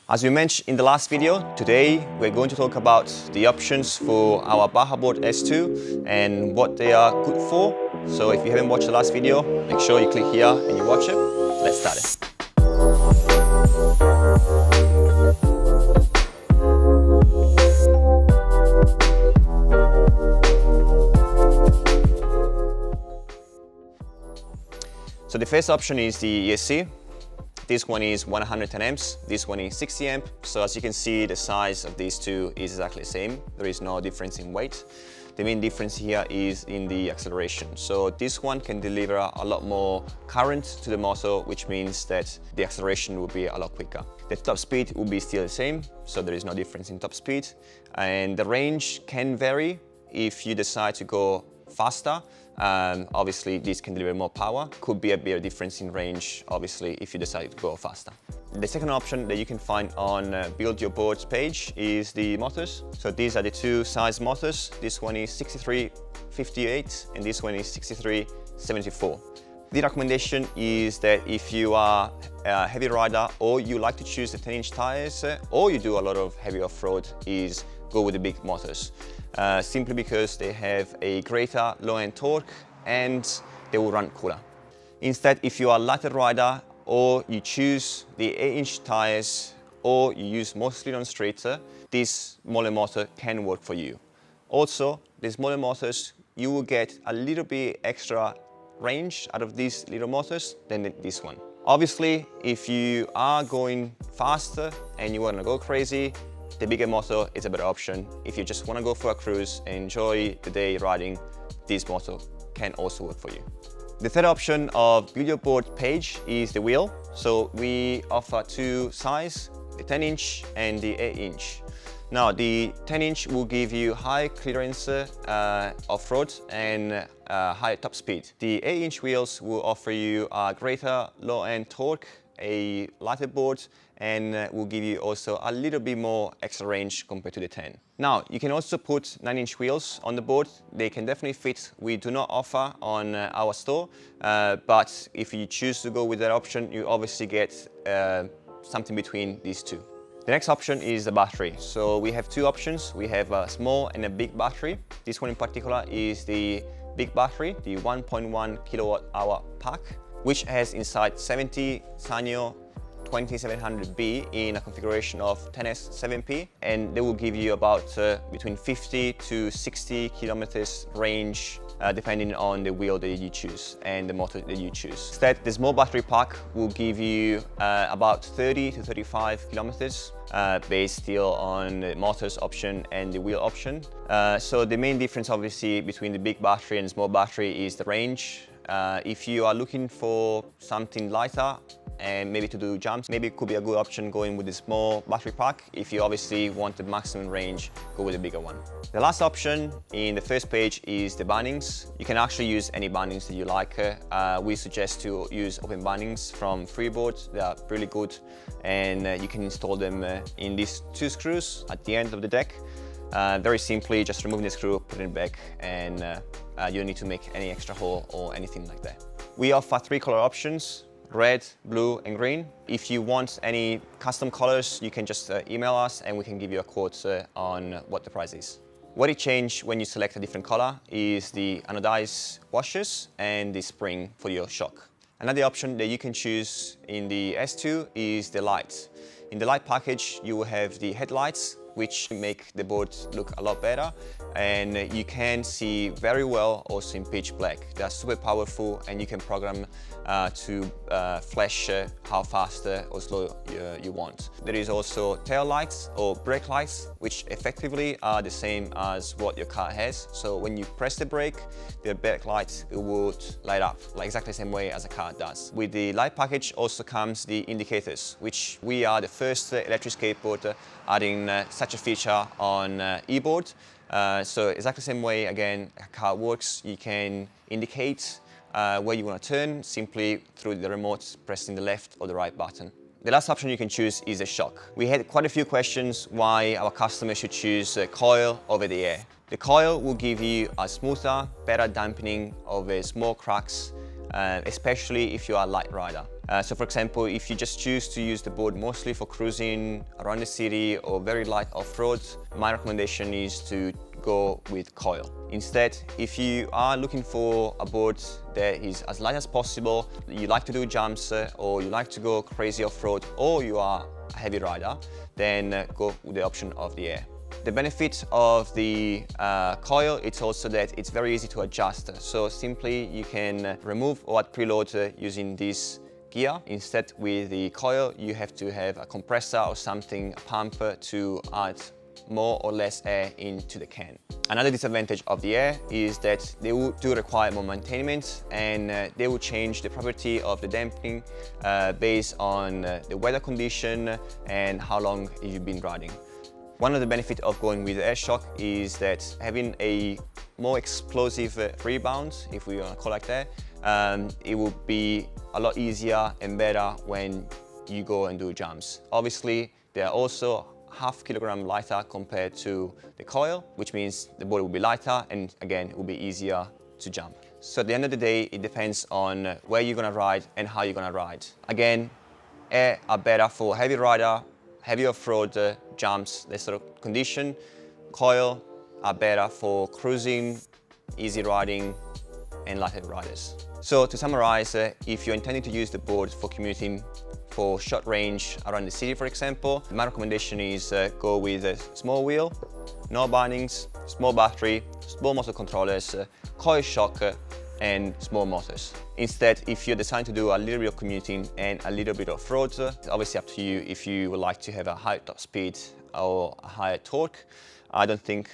As we mentioned in the last video, today we're going to talk about the options for our BajaBoard S2 and what they are good for. So if you haven't watched the last video, make sure you click here and you watch it. Let's start it. So the first option is the ESC. This one is 110 amps, this one is 60 amp. So as you can see, the size of these two is exactly the same. There is no difference in weight. The main difference here is in the acceleration. So this one can deliver a lot more current to the motor, which means that the acceleration will be a lot quicker. The top speed will be still the same, so there is no difference in top speed. And the range can vary if you decide to go faster. Obviously this can deliver more power. Could be a bit of difference in range, obviously, if you decide to go faster. The second option that you can find on Build Your Boards page is the motors. So these are the two size motors. This one is 6358 and this one is 6374. The recommendation is that if you are a heavy rider or you like to choose the 10-inch tires or you do a lot of heavy off-road, is go with the big motors. Simply because they have a greater low-end torque and they will run cooler. Instead, if you are a lighter rider or you choose the 8-inch tires or you use mostly on street, this smaller motor can work for you. Also, the smaller motors, you will get a little bit extra range out of these little motors than this one. Obviously, if you are going faster and you want to go crazy, the bigger motor is a better option. If you just want to go for a cruise and enjoy the day riding, this motor can also work for you. The third option of Build Your Board page is the wheel. So we offer two sizes, the 10-inch and the 8-inch. Now the 10-inch will give you high clearance off-road and high top speed. The 8-inch wheels will offer you a greater low-end torque, a lighter board, and will give you also a little bit more extra range compared to the 10. Now, you can also put 9-inch wheels on the board. They can definitely fit. We do not offer on our store, but if you choose to go with that option, you obviously get something between these two. The next option is the battery. So we have two options. We have a small and a big battery. This one in particular is the big battery, the 1.1 kilowatt hour pack, which has inside 70 Sanyo 2700B in a configuration of 10S7P, and they will give you about between 50 to 60 kilometers range depending on the wheel that you choose and the motor that you choose. Instead, the small battery pack will give you about 30 to 35 kilometers based still on the motors option and the wheel option. So the main difference obviously between the big battery and the small battery is the range. If you are looking for something lighter and maybe to do jumps, maybe it could be a good option going with the small battery pack. If you obviously want the maximum range, go with the bigger one. The last option in the first page is the bindings. You can actually use any bindings that you like. We suggest to use open bindings from Freeboard. They are really good, and you can install them in these two screws at the end of the deck. Very simply, just removing the screw, putting it back, and you don't need to make any extra hole or anything like that. We offer 3 color options: red, blue and green. If you want any custom colors, you can just email us and we can give you a quote on what the price is. What it changes when you select a different color is the anodized washers and the spring for your shock. Another option that you can choose in the S2 is the lights. In the light package, you will have the headlights, which make the board look a lot better, and you can see very well also in pitch black. They're super powerful and you can program to flash how fast or slow you want. There is also tail lights or brake lights, which effectively are the same as what your car has. So when you press the brake, the brake light would light up like exactly the same way as a car does. With the light package also comes the indicators, which we are the first electric skateboard adding such a feature on e-board. So exactly the same way, again, a car works. You can indicate where you want to turn simply through the remote, pressing the left or the right button. The last option you can choose is a shock. We had quite a few questions why our customers should choose a coil over the air. The coil will give you a smoother, better dampening of small cracks especially if you are a light rider. So for example, if you just choose to use the board mostly for cruising around the city or very light off-road, my recommendation is to go with coil. Instead, if you are looking for a board that is as light as possible, you like to do jumps or you like to go crazy off-road, or you are a heavy rider, then go with the option of the air. The benefit of the coil, it's also that it's very easy to adjust. So simply you can remove or add preload using this gear. Instead, with the coil, you have to have a compressor or something, a pump, to add more or less air into the can. Another disadvantage of the air is that they do require more maintenance, and they will change the property of the damping based on the weather condition and how long you've been riding. One of the benefits of going with air shock is that having a more explosive rebound, if we want to call it like that, it will be a lot easier and better when you go and do jumps. Obviously, they are also half kilogram lighter compared to the coil, which means the board will be lighter, and again, it will be easier to jump. So at the end of the day, it depends on where you're gonna ride and how you're gonna ride. Again, air are better for heavy rider, heavy off-road jumps, this sort of condition. Coil are better for cruising, easy riding, and lighter riders. So to summarize, if you're intending to use the board for commuting for short range around the city, for example, my recommendation is go with a small wheel, no bindings, small battery, small motor controllers, coil shock, and small motors. Instead, if you're deciding to do a little bit of commuting and a little bit of road, it's obviously up to you if you would like to have a higher top speed or a higher torque. I don't think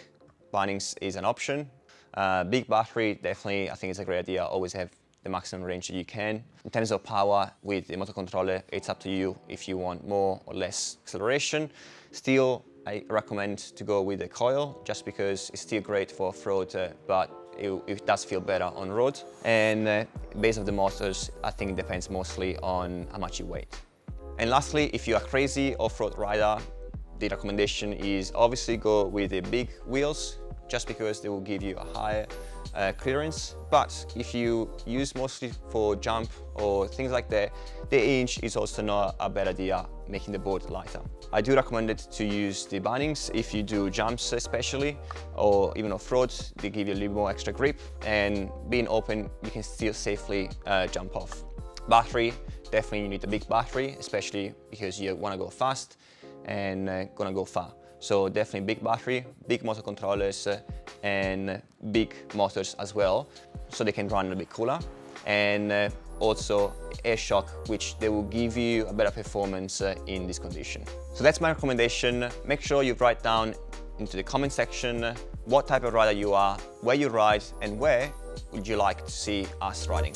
bindings is an option. Big battery, definitely, I think it's a great idea. Always have the maximum range that you can. In terms of power with the motor controller, it's up to you if you want more or less acceleration. Still, I recommend to go with the coil just because it's still great for off-road, but it does feel better on road. And based on the motors, I think it depends mostly on how much you weigh. And lastly, if you are a crazy off-road rider, the recommendation is obviously go with the big wheels, just because they will give you a higher clearance. But if you use mostly for jump or things like that, the inch is also not a bad idea, making the board lighter. I do recommend it to use the bindings if you do jumps especially, or even off-road. They give you a little more extra grip, and being open, you can still safely jump off. Battery, definitely you need a big battery, especially because you want to go fast and gonna go far. So definitely big battery, big motor controllers, and big motors as well, so they can run a bit cooler. And also air shock, which they will give you a better performance in this condition. So that's my recommendation. Make sure you write down into the comment section what type of rider you are, where you ride, and where would you like to see us riding.